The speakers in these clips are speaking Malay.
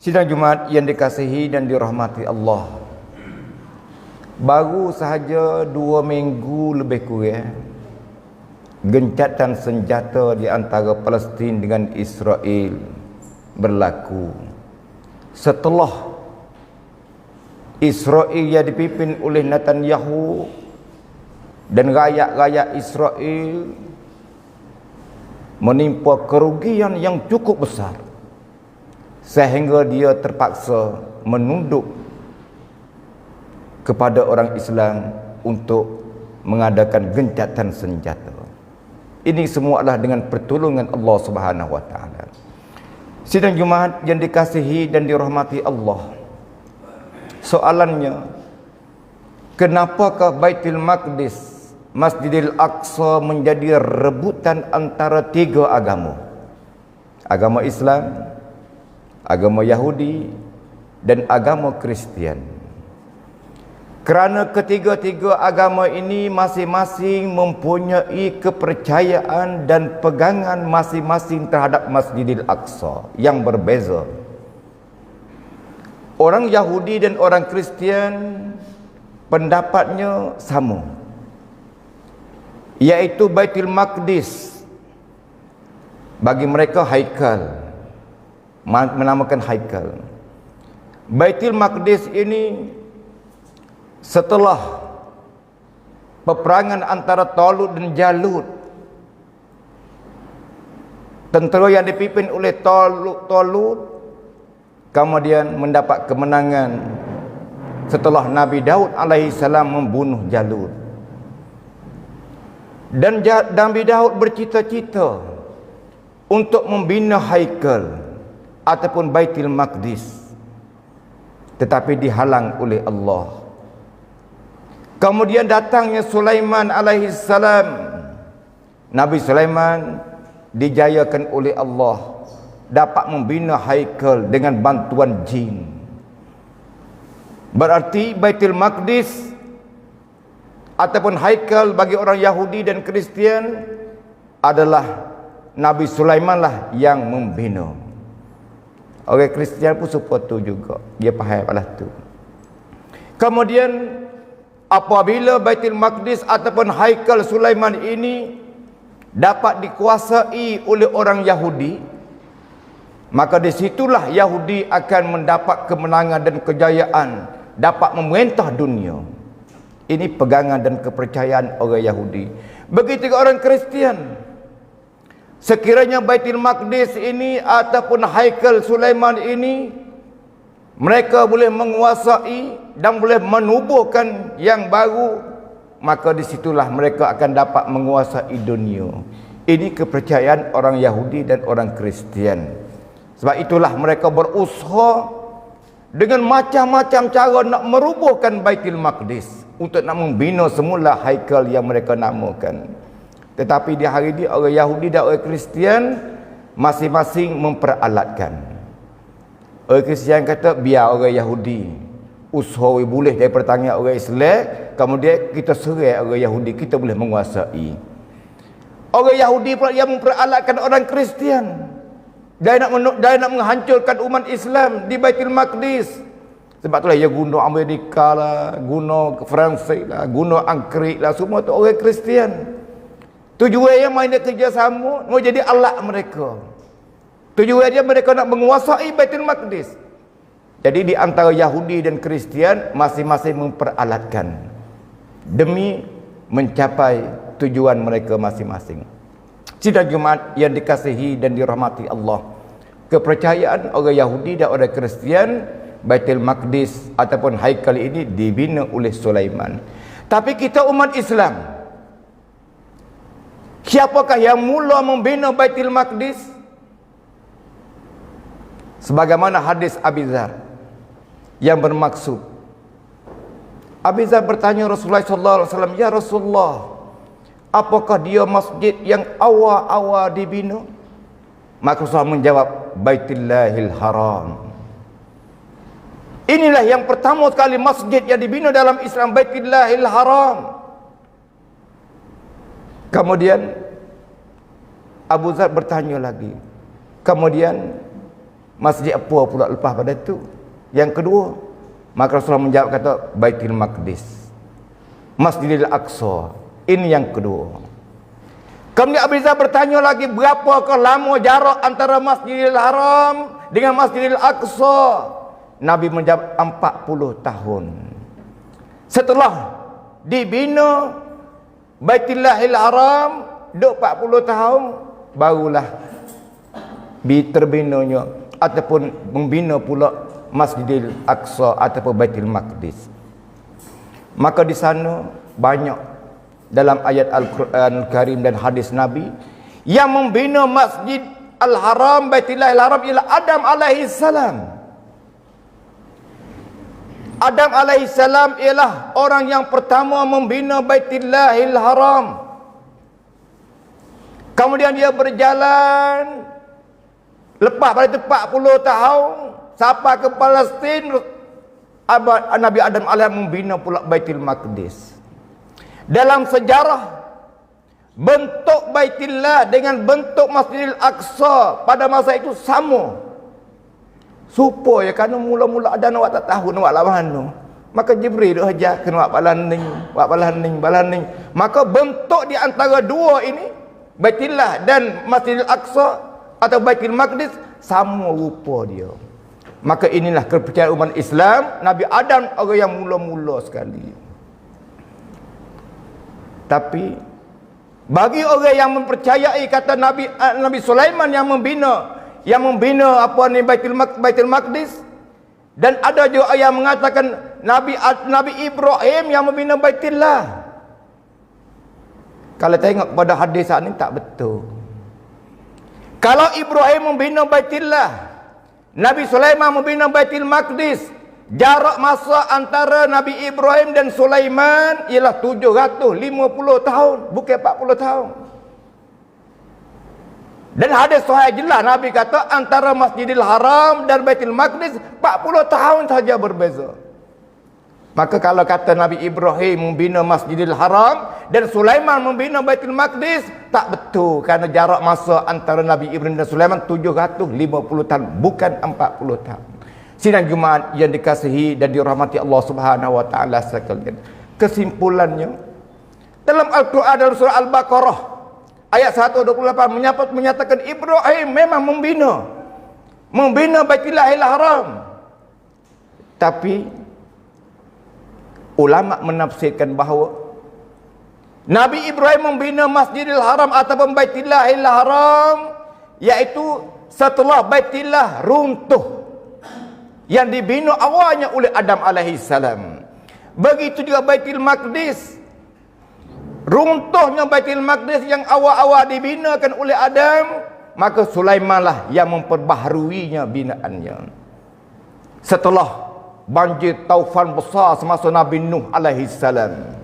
Sidang Jumaat yang dikasihi dan dirahmati Allah, baru sahaja 2 minggu lebih kurang gencatan senjata di antara Palestin dengan Israel berlaku. Setelah Israel yang dipimpin oleh Netanyahu dan rakyat-rakyat Israel menimpa kerugian yang cukup besar, sehingga dia terpaksa menunduk kepada orang Islam untuk mengadakan gencatan senjata. Ini semua adalah dengan pertolongan Allah Subhanahu wa taala. Sidang Jumaat yang dikasihi dan dirahmati Allah, soalannya, kenapakah Baitul Maqdis, Masjidil Aqsa menjadi rebutan antara 3 agama? Agama Islam, agama Yahudi, dan agama Kristian. Kerana ketiga-tiga agama ini masing-masing mempunyai kepercayaan dan pegangan masing-masing terhadap Masjidil Aqsa yang berbeza. Orang Yahudi dan orang Kristian pendapatnya sama, iaitu Baitul Maqdis bagi mereka haikal, menamakan haikal. Baitul Maqdis ini setelah peperangan antara Talut dan Jalut, tentera yang dipimpin oleh Talut kemudian mendapat kemenangan setelah Nabi Daud alaihissalam membunuh Jalut. Dan Nabi Daud bercita-cita untuk membina haikal ataupun Baitul Maqdis, tetapi dihalang oleh Allah. Kemudian datangnya Sulaiman alaihissalam. Nabi Sulaiman dijayakan oleh Allah dapat membina haikal dengan bantuan jin. Berarti Baitul Maqdis ataupun haikal bagi orang Yahudi dan Kristian adalah Nabi Sulaiman lah yang membina. Orang Kristian pun supaya tu juga, dia faham lah tu. Kemudian apabila Baitul Maqdis ataupun haikal Sulaiman ini dapat dikuasai oleh orang Yahudi, maka disitulah Yahudi akan mendapat kemenangan dan kejayaan, dapat memerintah dunia. Ini pegangan dan kepercayaan orang Yahudi. Begitu orang Kristian, sekiranya Baitul Maqdis ini ataupun haikal Sulaiman ini mereka boleh menguasai dan boleh menubuhkan yang baru, maka disitulah mereka akan dapat menguasai dunia. Ini kepercayaan orang Yahudi dan orang Kristian. Sebab itulah mereka berusaha dengan macam-macam cara nak merubuhkan Baitul Maqdis, untuk nak membina semula haikal yang mereka namakan. Tetapi di hari ini orang Yahudi dan orang Kristian masing-masing memperalatkan. Orang Kristian kata biar orang Yahudi usaha boleh daripada tangan orang Islam, kemudian kita serai orang Yahudi, kita boleh menguasai. Orang Yahudi pula yang memperalatkan orang Kristian. Dia nak menghancurkan umat Islam di Baitul Maqdis. Sebab itulah dia guna Amerika lah, guna Perancis lah, guna Angkrik lah, semua tu orang Kristian. Tujuannya main kerjasama, mau jadi alat mereka. Tujuannya mereka nak menguasai Baitul Maqdis. Jadi di antara Yahudi dan Kristian masing-masing memperalatkan demi mencapai tujuan mereka masing-masing. Sidang Jumaat yang dikasihi dan dirahmati Allah, kepercayaan orang Yahudi dan orang Kristian, Baitul Maqdis ataupun haikal ini dibina oleh Sulaiman. Tapi kita umat Islam, siapakah yang mula membina Baitul Maqdis? Sebagaimana hadis Abi Dzar yang bermaksud, Abi Dzar bertanya Rasulullah sallallahu alaihi wasallam, "Ya Rasulullah, apakah dia masjid yang awal-awal dibina?" Maka Rasulullah menjawab, "Baitullahil Haram." Inilah yang pertama kali masjid yang dibina dalam Islam, Baitullahil Haram. Kemudian Abu Dzar bertanya lagi, kemudian Masjid apa pula lepas pada itu? Yang kedua, maka Rasulullah menjawab kata Baitul Maqdis, Masjidil Aqsa. Ini yang kedua. Kemudian Abu Rizal bertanya lagi, berapakah lama jarak antara Masjidil Haram dengan Masjidil Aqsa? Nabi menjawab 40 tahun. Setelah dibina Baitullahil Haram, duk 40 tahun, barulah terbinanya ataupun membina pula Masjidil Aqsa ataupun Baitul Maqdis. Maka di sana banyak dalam ayat Al-Quran Karim dan hadis Nabi yang membina Masjid Al-Haram, Baitullahil Haram ialah Adam alaihi salam. Adam alaihi salam ialah orang yang pertama membina Baitullahil Haram. Kemudian dia berjalan, lepas pada itu 40 tahun sampai ke Palestin, Nabi Adam alaihi membina pula Baitul Maqdis. Dalam sejarah, bentuk Baitullah dengan bentuk Masjidil Aqsa pada masa itu sama. Supaya kerana mula-mula ada nak tak tahu nak buat mana. Maka Jibril ajar kena buat balaning. Maka bentuk di antara dua ini, Baitullah dan Masjidil Aqsa atau Baitul Maqdis, sama rupa dia. Maka inilah kepercayaan umat Islam, Nabi Adam orang yang mula-mula sekali. Tapi bagi orang yang mempercayai kata Nabi Sulaiman yang membina apa ni Baitul Maqdis, dan ada juga yang mengatakan Nabi Ibrahim yang membina Baitullah. Kalau tengok pada hadis ni tak betul. Kalau Ibrahim membina Baitullah, Nabi Sulaiman membina Baitul Maqdis, jarak masa antara Nabi Ibrahim dan Sulaiman ialah 750 tahun, bukan 40 tahun. Dan hadis sahih jelas Nabi kata antara Masjidil Haram dan Baitul Maqdis 40 tahun saja berbeza. Maka kalau kata Nabi Ibrahim membina Masjidil Haram dan Sulaiman membina Baitul Maqdis, tak betul, kerana jarak masa antara Nabi Ibrahim dan Sulaiman 750 tahun, bukan 40 tahun. Sidang Jumaat yang dikasihi dan dirahmati Allah Subhanahu wa taala sekalian. Kesimpulannya, dalam Al-Quran dalam surah Al-Baqarah ayat 128 menyatakan Ibrahim memang membina Baitullahil Haram. Tapi ulama menafsirkan bahawa Nabi Ibrahim membina Masjidil Haram ataupun Baitullahil Haram iaitu setelah Baitullah runtuh yang dibina awalnya oleh Adam alaihi salam. Begitu juga Baitul Maqdis, runtuhnya Baitul Maqdis yang awal-awal dibinakan oleh Adam, maka Sulaimanlah yang memperbaharuinya binaannya. Setelah banjir taufan besar semasa Nabi Nuh alaihi salam.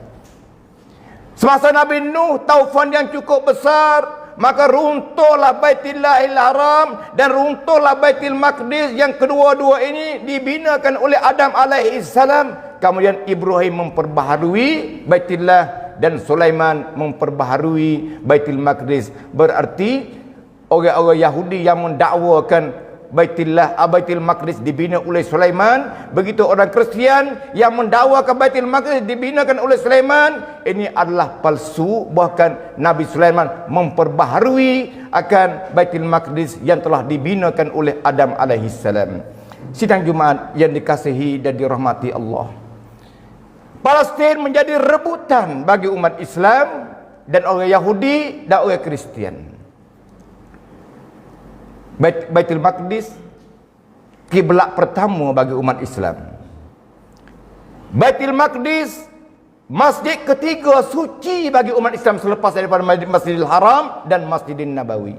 Semasa Nabi Nuh taufan yang cukup besar, maka runtuhlah Baitullahil Haram dan runtuhlah Baitul Maqdis yang kedua-dua ini dibinakan oleh Adam alaihi salam. Kemudian Ibrahim memperbaharui Baitullah dan Sulaiman memperbaharui Baitul Maqdis. Berarti orang-orang Yahudi yang mendakwakan Baitul Maqdis dibina oleh Sulaiman, begitu orang Kristian yang mendakwakan Baitul Maqdis dibinakan oleh Sulaiman, ini adalah palsu. Bahkan Nabi Sulaiman memperbaharui akan Baitul Maqdis yang telah dibinakan oleh Adam alaihi salam. Sidang Jumaat yang dikasihi dan dirahmati Allah, Palestin menjadi rebutan bagi umat Islam dan orang Yahudi dan orang Kristian. Baitul Maqdis kiblat pertama bagi umat Islam. Baitul Maqdis masjid ketiga suci bagi umat Islam selepas daripada Masjidil Haram dan Masjidin Nabawi.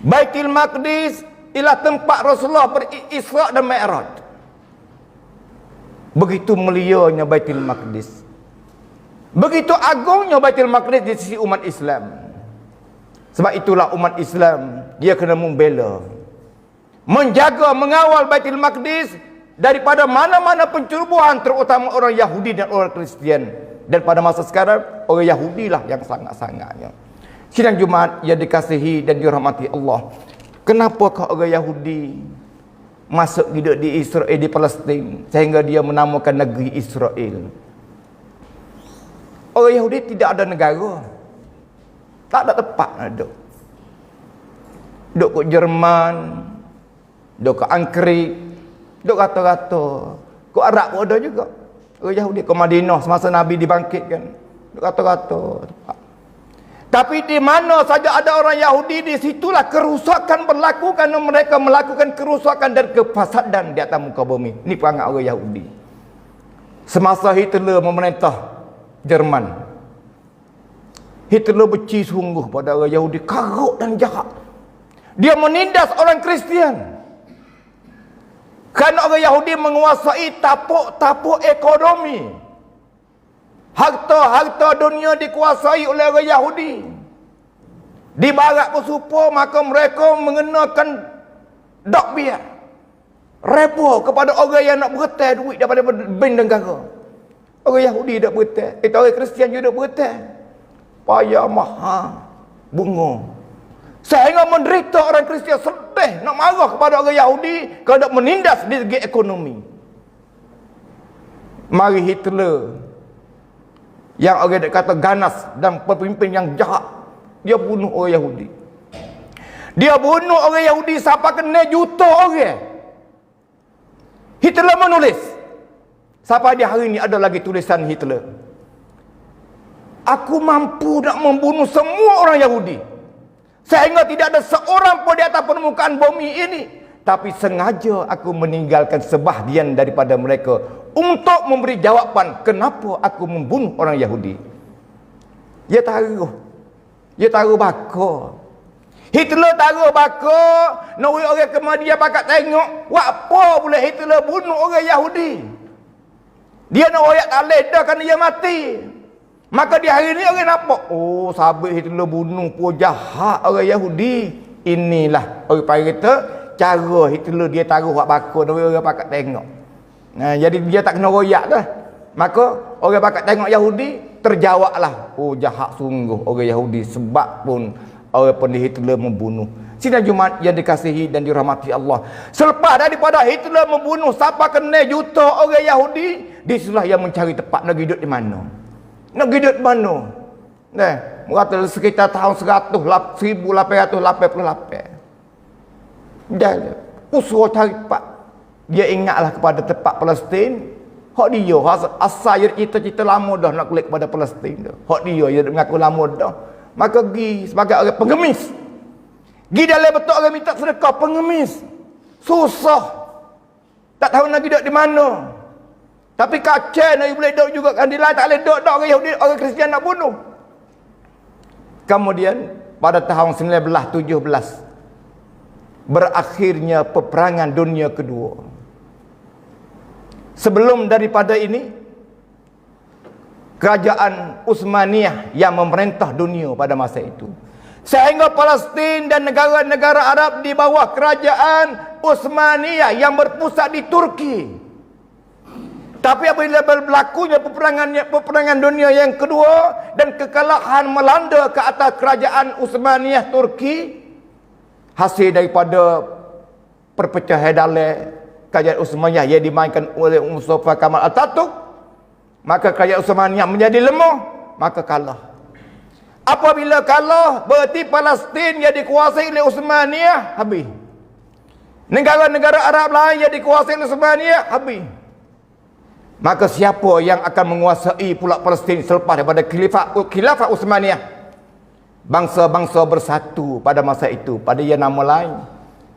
Baitul Maqdis ialah tempat Rasulullah berisra dan Mi'raj. Begitu mulianya Baitul Maqdis, begitu agungnya Baitul Maqdis di sisi umat Islam. Sebab itulah umat Islam dia kena membela, menjaga, mengawal Baitul Maqdis daripada mana-mana pencerobohan, terutama orang Yahudi dan orang Kristian. Dan pada masa sekarang orang Yahudilah yang sangat-sangatnya. Sidang Jumaat yang dikasihi dan dirahmati Allah, Kenapa kau orang Yahudi masuk hidup di Israel, di Palestin, sehingga dia menamakan negeri Israel? Orang Yahudi tidak ada negara, tak ada tempat nak duduk. Duduk ke Jerman, duduk ke Angkrik, duduk rata-rata. Ke Arab pun ada juga. Orang Yahudi ke Madinah semasa Nabi dibangkitkan, duduk rata-rata tempat. Tapi di mana saja ada orang Yahudi, di situlah kerusakan berlaku, kerana mereka melakukan kerusakan dan kefasadan di atas muka bumi. Ini perangai orang Yahudi. Semasa Hitler memerintah Jerman, Hitler benci sungguh pada orang Yahudi, karut dan jahat. Dia menindas orang Kristian. Kerana orang Yahudi menguasai tapuk-tapuk ekonomi. Harta-harta dunia dikuasai oleh orang Yahudi. Di barat pun serupa, maka mereka mengenakan dok biar, rebo kepada orang yang nak beretai duit daripada bank negara. Orang Yahudi tak beretai, orang Kristian juga tak beretai. Payah mahal bunga, sehingga menderita orang Kristian sedih, nak marah kepada orang Yahudi kerana menindas di segi ekonomi. Mari Hitler, yang orang dia kata ganas dan pemimpin yang jahat, dia bunuh orang Yahudi. Dia bunuh orang Yahudi sampai kena juta orang. Hitler menulis, sampai di hari ini ada lagi tulisan Hitler, aku mampu nak membunuh semua orang Yahudi, sehingga tidak ada seorang pun di atas permukaan bumi ini, tapi sengaja aku meninggalkan sebahagian daripada mereka untuk memberi jawapan kenapa aku membunuh orang Yahudi. Dia taruh bakar. Hitler taruh bakar, nak orang kemudian pakat tengok, buat apa pula Hitler bunuh orang Yahudi? Dia nak royak tak leda kerana dia mati. Maka di hari ini orang nampak, oh sahabat Hitler bunuh pun jahat orang Yahudi. Inilah orang panggil kata cara Hitler dia taruh buat bakar, orang pakat tengok. Nah, jadi dia tak kena royak dah. Maka orang pakat tengok Yahudi, terjawablah, oh jahat sungguh orang Yahudi, sebab pun orang pandai Hitler membunuh. Sidang Jumaat yang dikasihi dan dirahmati Allah, selepas daripada Hitler membunuh sampai kena juta orang Yahudi, disitulah yang mencari tempat nak hidup di mana. Nak hidup di mana? Nah, berkata sekitar tahun 1888. Dan usaha cari tempat. Dia ingatlah kepada tempat Palestin. Hak dia, asal cita-cita lama dah nak kulit kepada Palestin dah. Hak dia mengaku lama dah. Maka pergi sebagai orang pengemis. Pergi dalam betul orang minta sedekah, pengemis. Susah. Tak tahu nak duduk di mana. Tapi kacau nak boleh duduk juga kan, di lain tak boleh duduk orang Yahudi, orang Kristian nak bunuh. Kemudian pada tahun 1917 berakhirnya peperangan dunia kedua. Sebelum daripada ini, kerajaan Utsmaniyah yang memerintah dunia pada masa itu, sehingga Palestin dan negara-negara Arab di bawah kerajaan Utsmaniyah yang berpusat di Turki. Tapi apabila berlakunya peperangan dunia yang kedua dan kekalahan melanda ke atas kerajaan Utsmaniyah Turki, hasil daripada perpecahan dalam kerajaan Utsmaniyah yang dimainkan oleh Mustafa Kemal Atatürk, maka kerajaan Utsmaniyah menjadi lemah, maka kalah. Apabila kalah, berarti Palestin yang dikuasai oleh Utsmaniyah habis. Negara-negara Arab lain yang dikuasai oleh Utsmaniyah habis. Maka siapa yang akan menguasai pula Palestin selepas daripada khilafah Utsmaniyah? Bangsa-bangsa bersatu pada masa itu, pada yang nama lain.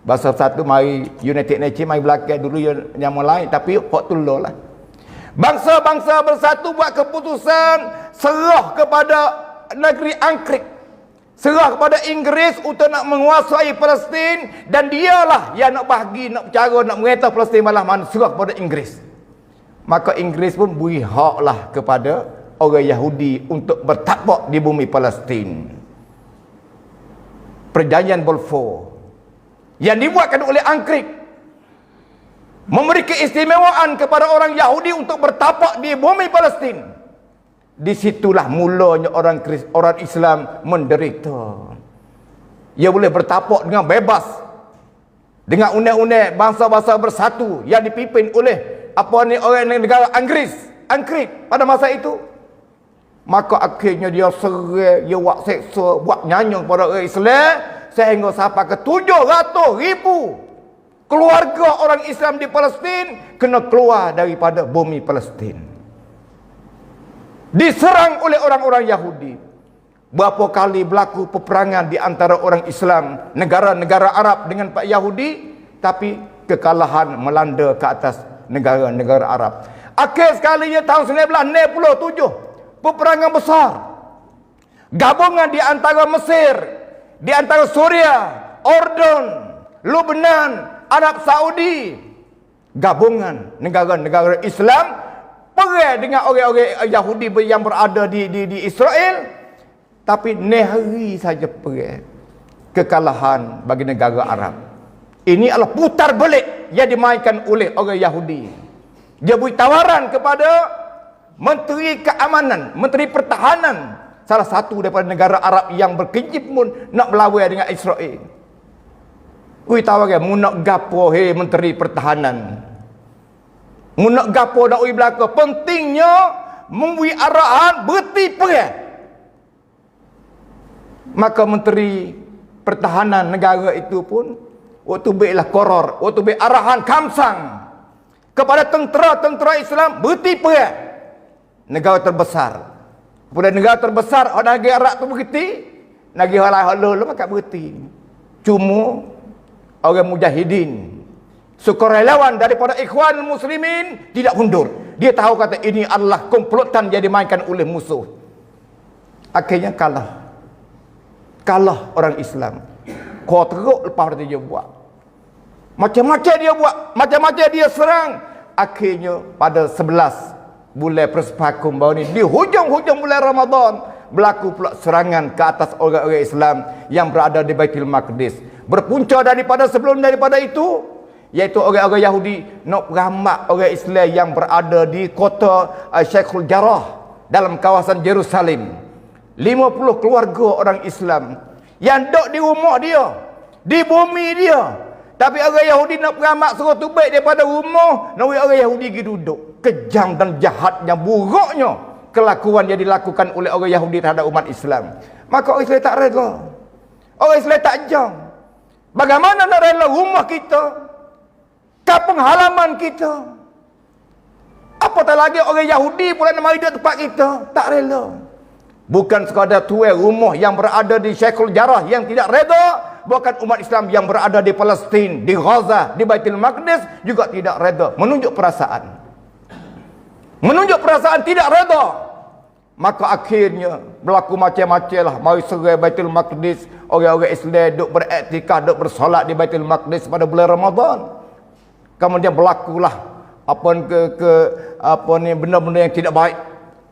Bangsa bersatu, mari United Nations, mari belakang dulu yang nama lain, tapi hak tuluh lah. Bangsa-bangsa bersatu buat keputusan serah kepada negeri Angkrik, serah kepada Inggeris untuk nak menguasai Palestin, dan dialah yang nak bahagi, nak cara nak mengetah Palestin malah mana serah kepada Inggeris. Maka Inggeris pun beri hak lah kepada orang Yahudi untuk bertakluk di bumi Palestin. Perjanjian Balfour yang dibuatkan oleh Angkrik memberi keistimewaan kepada orang Yahudi untuk bertapak di bumi Palestin. Disitulah mulanya orang Islam menderita. Ia boleh bertapak dengan bebas dengan undang-undang bangsa-bangsa bersatu yang dipimpin oleh orang negara Inggris pada masa itu. Maka akhirnya dia serai, dia buat seksa, buat nyanyi kepada orang Islam, sehingga sampai ke 700,000 keluarga orang Islam di Palestin kena keluar daripada bumi Palestin, diserang oleh orang-orang Yahudi. Berapa kali berlaku peperangan di antara orang Islam, negara-negara Arab dengan Pak Yahudi, tapi kekalahan melanda ke atas negara-negara Arab. Akhir sekalinya tahun 1967, peperangan besar, gabungan di antara Mesir, di antara Suria, Ordon, Lebanon, Arab Saudi, gabungan negara-negara Islam perang dengan orang-orang Yahudi yang berada di Israel. Tapi nehari saja perang, kekalahan bagi negara Arab. Ini adalah putar balik yang dimainkan oleh orang Yahudi. Dia beri tawaran kepada Menteri Keamanan, Menteri Pertahanan, salah satu daripada negara Arab yang berkecip pun nak melawan dengan Israel. Ui tawaran, mu nak gapo hei Menteri Pertahanan? Mu nak gapo dak ui belaka? Pentingnya memberi arahan berhenti perang. Maka Menteri Pertahanan negara itu pun waktu berilah koror, waktu beri arahan kamsang kepada tentera-tentera Islam berhenti perang. Negara terbesar, kepada negara terbesar orang negara Arab tu berhenti, negara lain makan berhenti. Cuma orang mujahidin, sukarelawan daripada Ikhwan Muslimin tidak mundur. Dia tahu kata ini adalah komplotan yang dimainkan oleh musuh. Akhirnya kalah orang Islam. Kau teruk lepas dia buat macam-macam, dia buat macam-macam, dia serang. Akhirnya pada 11 bulan Persepakung baru ni, di hujung-hujung bulan Ramadan, berlaku pula serangan ke atas orang-orang Islam yang berada di Baitul Maqdis. Berpunca daripada itu, iaitu orang-orang Yahudi nak ramak orang Islam yang berada di kota Syekhul Jarrah dalam kawasan Jerusalem. 50 keluarga orang Islam yang duduk di rumah dia, di bumi dia. Tapi orang Yahudi nak peramak suruh tubik daripada rumah, nak orang Yahudi pergi duduk. Kejam dan jahatnya, buruknya kelakuan yang dilakukan oleh orang Yahudi terhadap umat Islam. Maka orang Islam tak rela, orang Islam tak jam. Bagaimana nak rela rumah kita, kampung halaman kita, apatah lagi orang Yahudi pula nak mari duduk tempat kita? Tak rela. Bukan sekadar tuai rumah yang berada di Syekhul Jarrah yang tidak reda, bahkan umat Islam yang berada di Palestin, di Gaza, di Baitul Maqdis juga tidak reda, menunjuk perasaan tidak reda. Maka akhirnya berlaku macam-macam lah. Mari serai Baitul Maqdis, orang-orang Islam duk beraktikaf, duk bersolat di Baitul Maqdis pada bulan Ramadan. Kemudian berlakulah benda-benda yang tidak baik,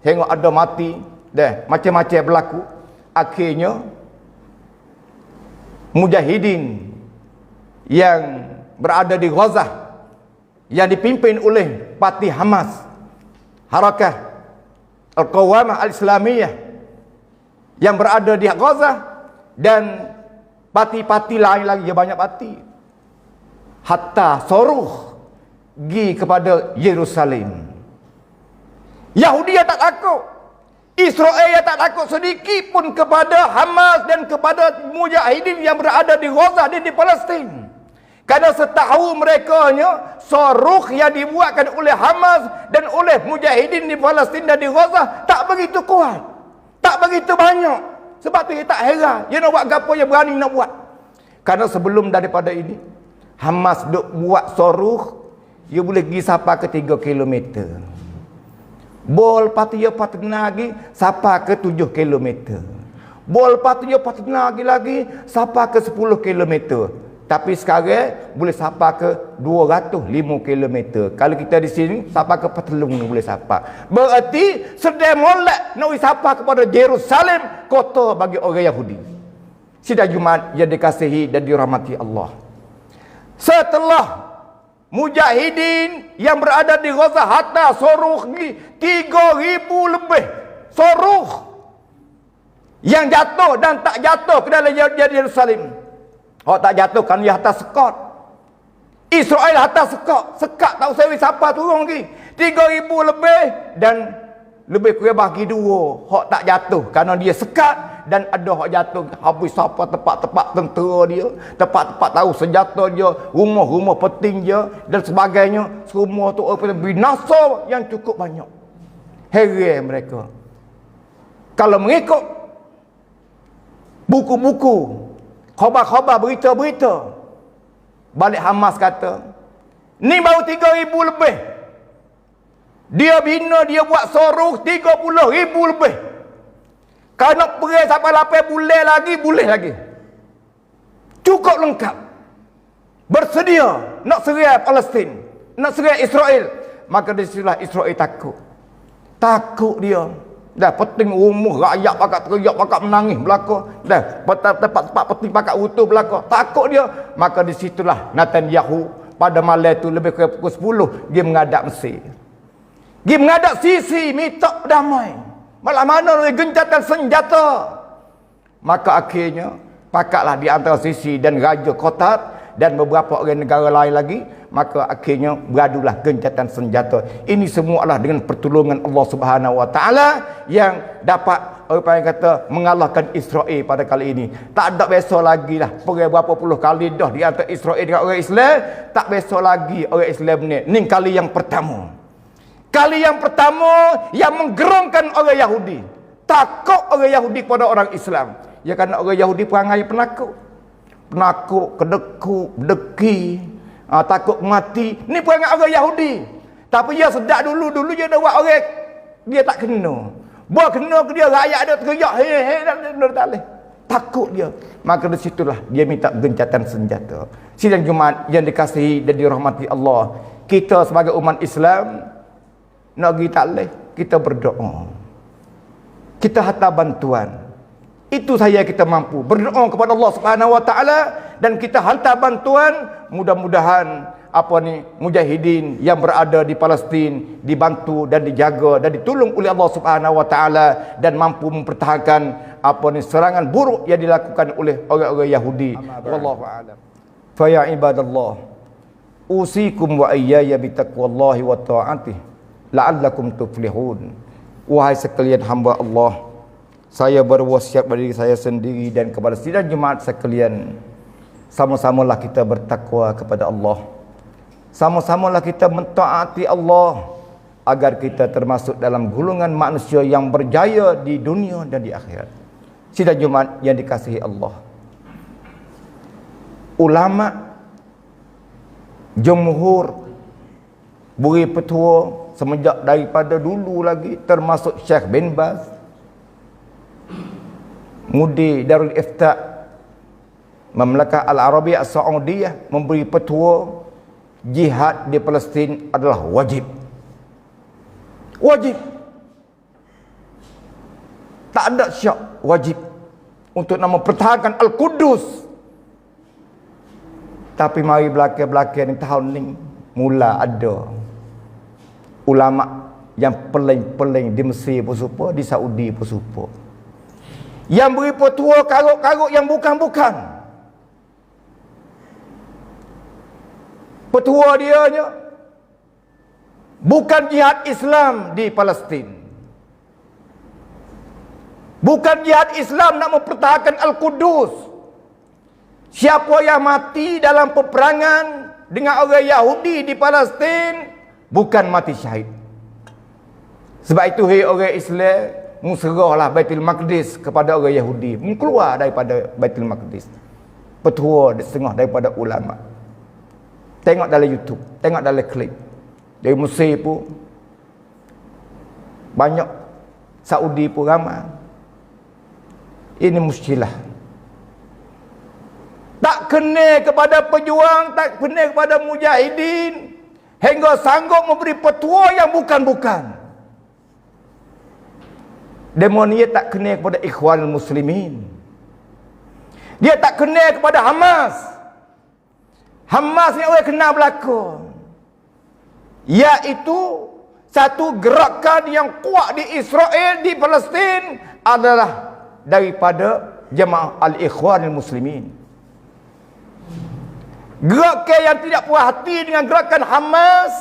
tengok ada mati dah, macam-macam berlaku. Akhirnya mujahidin yang berada di Gaza yang dipimpin oleh parti Hamas, Harakah Al-Qawamah Al-Islamiyah yang berada di Gaza, dan parti-parti lain lagi, banyak parti, hatta soruh pergi kepada Yerusalem. Yahudi yang tak takut, Israel yang tak takut sedikit pun kepada Hamas dan kepada mujahidin yang berada di Gaza dan di Palestin. Kerana setahu merekanya, soruh yang dibuatkan oleh Hamas dan oleh mujahidin di Palestin dan di Gaza tak begitu kuat, tak begitu banyak. Sebab tu dia tak heran, dia nak buat apa yang berani nak buat. Kerana sebelum daripada ini, Hamas duk buat soruh, dia boleh pergi sampai ke 3 kilometer. Bol patu dia patna lagi sampai ke 7 kilometer. Bol patu dia patna lagi sampai ke 10 kilometer. Tapi sekarang boleh sampai ke 205 kilometer. Kalau kita di sini sampai ke Petelung boleh sampai. Berarti sedang molek nak sampai kepada Jerusalem, kota bagi orang Yahudi. Sidang Jumaat yang dikasihi dan dirahmati Allah. Setelah mujahidin yang berada di Gaza hatta soruh 3,000 lebih soruh yang jatuh dan tak jatuh ke dalam Jerusalem. Oh, tak jatuh kan dia atas sekot. Israel hantar sekat tak usah siapa turun lagi. 3,000 lebih dan lebih kurang bagi 2 hak tak jatuh kerana dia sekat, dan ada hak jatuh habis siapa tempat-tempat tentera dia, tempat-tempat tahu senjata dia, rumah-rumah penting dia dan sebagainya. Semua tu binasa yang cukup banyak. Heran mereka. Kalau mengikut buku-buku, khabar-khabar, berita-berita, balik Hamas kata, ni baru 3,000 lebih. Dia bina, dia buat soruh 30,000 lebih. Kalau nak pergi sampai 8 bulan lagi, boleh lagi. Cukup lengkap. Bersedia nak serang Palestin, nak serang Israel. Maka disitulah Israel takut. Takut dia. Dah penting rumah rakyat pakat teriak, pakat menangis belaka. Dah tempat-tempat penting pakat utuh belaka. Takut dia. Maka disitulah Netanyahu pada malam itu lebih kurang pukul 10 dia menghadap Mesir. Dia menghadap Sisi minta damai. Malah mana oleh gencatan senjata. Maka akhirnya pakatlah di antara Sisi dan Raja Qatar dan beberapa orang negara lain lagi. Maka akhirnya beradulah gencatan senjata. Ini semua adalah dengan pertolongan Allah Subhanahu Wa Taala yang dapat apa yang kata mengalahkan Israel pada kali ini. Tak ada biasa lagi lah. Pergi berapa puluh kali dah di antara Israel dengan orang Islam. Tak biasa lagi orang Islam ni. Ini kali yang pertama. Kali yang pertama yang menggerongkan orang Yahudi. Takut orang Yahudi kepada orang Islam. Ya kerana orang Yahudi perangai penakut. Penakut, kedekut, deki. Takut mati. Ni perangai orang Yahudi. Tapi dia sedap dulu dia dah buat orang dia tak kena. Buat kena ke dia, rakyat dia teriak he takut dia. Maka di situlah dia minta gencatan senjata. Sidang Jumaat yang dikasihi dan dirahmati Allah, kita sebagai umat Islam nak pergi takleh, kita berdoa. Kita hantar bantuan. Itu saja kita mampu. Berdoa kepada Allah Subhanahu Wa Taala dan kita hantar bantuan. Mudah-mudahan mujahidin yang berada di Palestin dibantu dan dijaga dan ditolong oleh Allah Subhanahu Wa Taala dan mampu mempertahankan serangan buruk yang dilakukan oleh orang-orang Yahudi. Wallahu a'lam. Fa ya ibadallah, usikum wa iyaya bitaqwallahi wa ta'atihi la'allakum tuflihun. Wahai sekalian hamba Allah, saya berwasiat pada diri saya sendiri dan kepada sidang jemaat sekalian, sama-samalah kita bertakwa kepada Allah. Sama-samalah kita mentaati Allah agar kita termasuk dalam golongan manusia yang berjaya di dunia dan di akhirat. Sidang jemaat yang dikasihi Allah, ulama jumhur beri petua semenjak daripada dulu lagi, termasuk Syekh bin Baz, Mudi Darul Ifta, Mamlakah Al-Arabiyah Saudiyah, memberi petua jihad di Palestin adalah wajib. Wajib. Tak ada syak, wajib untuk nak mempertahankan Al-Qudus. Tapi mari belakang-belakang ni tahun ni mula ada ulama yang peling-peling di Mesir pun serupa, di Saudi pun serupa, yang beri petua karut-karut yang bukan-bukan. Petua dia bukan jihad Islam di Palestin, bukan jihad Islam nak mempertahankan Al-Qudus. Siapa yang mati dalam peperangan dengan orang Yahudi di Palestin bukan mati syahid. Sebab itu hai orang Islam, musrahlah Baitul Maqdis kepada orang Yahudi, keluar daripada Baitul Maqdis. Petua setengah daripada ulama. Tengok dalam YouTube, tengok dalam klip. Dari Mesir pun banyak, Saudi pun ramai. Ini muskilah. Tak kena kepada pejuang, tak kena kepada mujahidin, hingga sanggup memberi petua yang bukan-bukan. Demonia tak kena kepada Ikhwanul Muslimin. Dia tak kena kepada Hamas. Hamas ni orang kenal belaka, iaitu satu gerakan yang kuat di Israel, di Palestin adalah daripada Jemaah Al-Ikhwanul Muslimin. gerakan yang tidak puas hati dengan gerakan Hamas,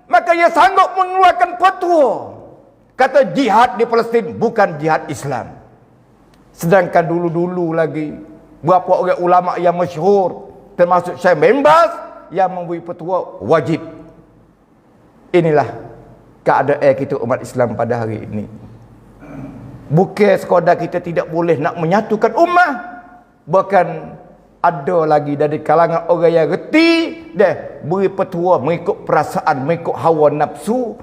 maka ia sanggup mengeluarkan fatwa kata jihad di Palestin bukan jihad Islam. Sedangkan dulu-dulu lagi berapa orang ulama yang masyhur termasuk Syekh bin Baz yang memberi fatwa wajib. Inilah keadaan kita umat Islam pada hari ini. Bukan sekadar kita tidak boleh nak menyatukan ummah, bahkan ada lagi dari kalangan orang yang reti dah beri fatwa mengikut perasaan, mengikut hawa nafsu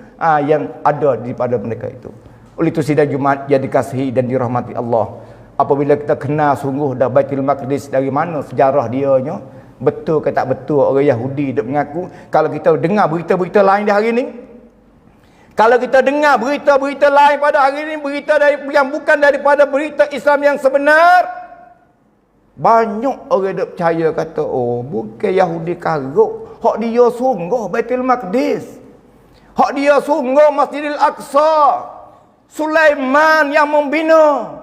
yang ada daripada mereka itu. Oleh itu sidang Jumaat yang dikasihi dan dirahmati Allah, apabila kita kenal sungguh dah Baitul Maqdis dari mana sejarah dianya, betul ke tak betul orang Yahudi duk mengaku. Kalau kita dengar berita-berita lain di hari ini, kalau kita dengar berita-berita lain pada hari ini, berita yang bukan daripada berita Islam yang sebenar, banyak orang duk percaya kata, oh bukan Yahudi karuk, hak dia sungguh Baitul Maqdis, hak dia sungguh Masjidil Aqsa, Sulaiman yang membina.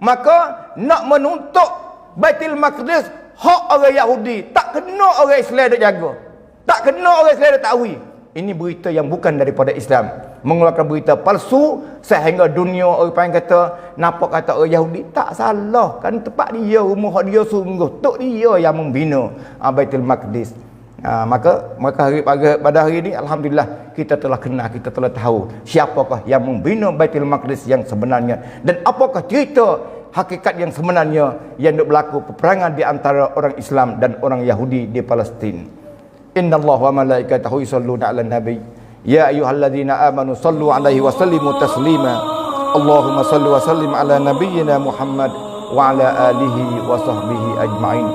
Maka nak menuntut Baitul Maqdis hak orang Yahudi, tak kena orang Islam duk jaga, tak kena orang Islam duk takwi. Ini berita yang bukan daripada Islam, mengeluarkan berita palsu sehingga dunia orang panggil kata, nampak kata orang Yahudi, tak salah kan, tempat dia, rumah dia sungguh, tok dia yang membina Baitul Maqdis. Maka pada hari ini alhamdulillah kita telah kenal, kita telah tahu siapakah yang membina Baitul Maqdis yang sebenarnya, dan apakah cerita hakikat yang sebenarnya yang berlaku peperangan di antara orang Islam dan orang Yahudi di Palestin. Innallaha wa malaikatahu yusholluna 'alan nabi ya ayyuhalladzina amanu shallu 'alaihi wa sallimu taslima. Allahumma shalli wa sallim ala nabiyyina Muhammad wa ala alihi wa sahbihi ajma'in.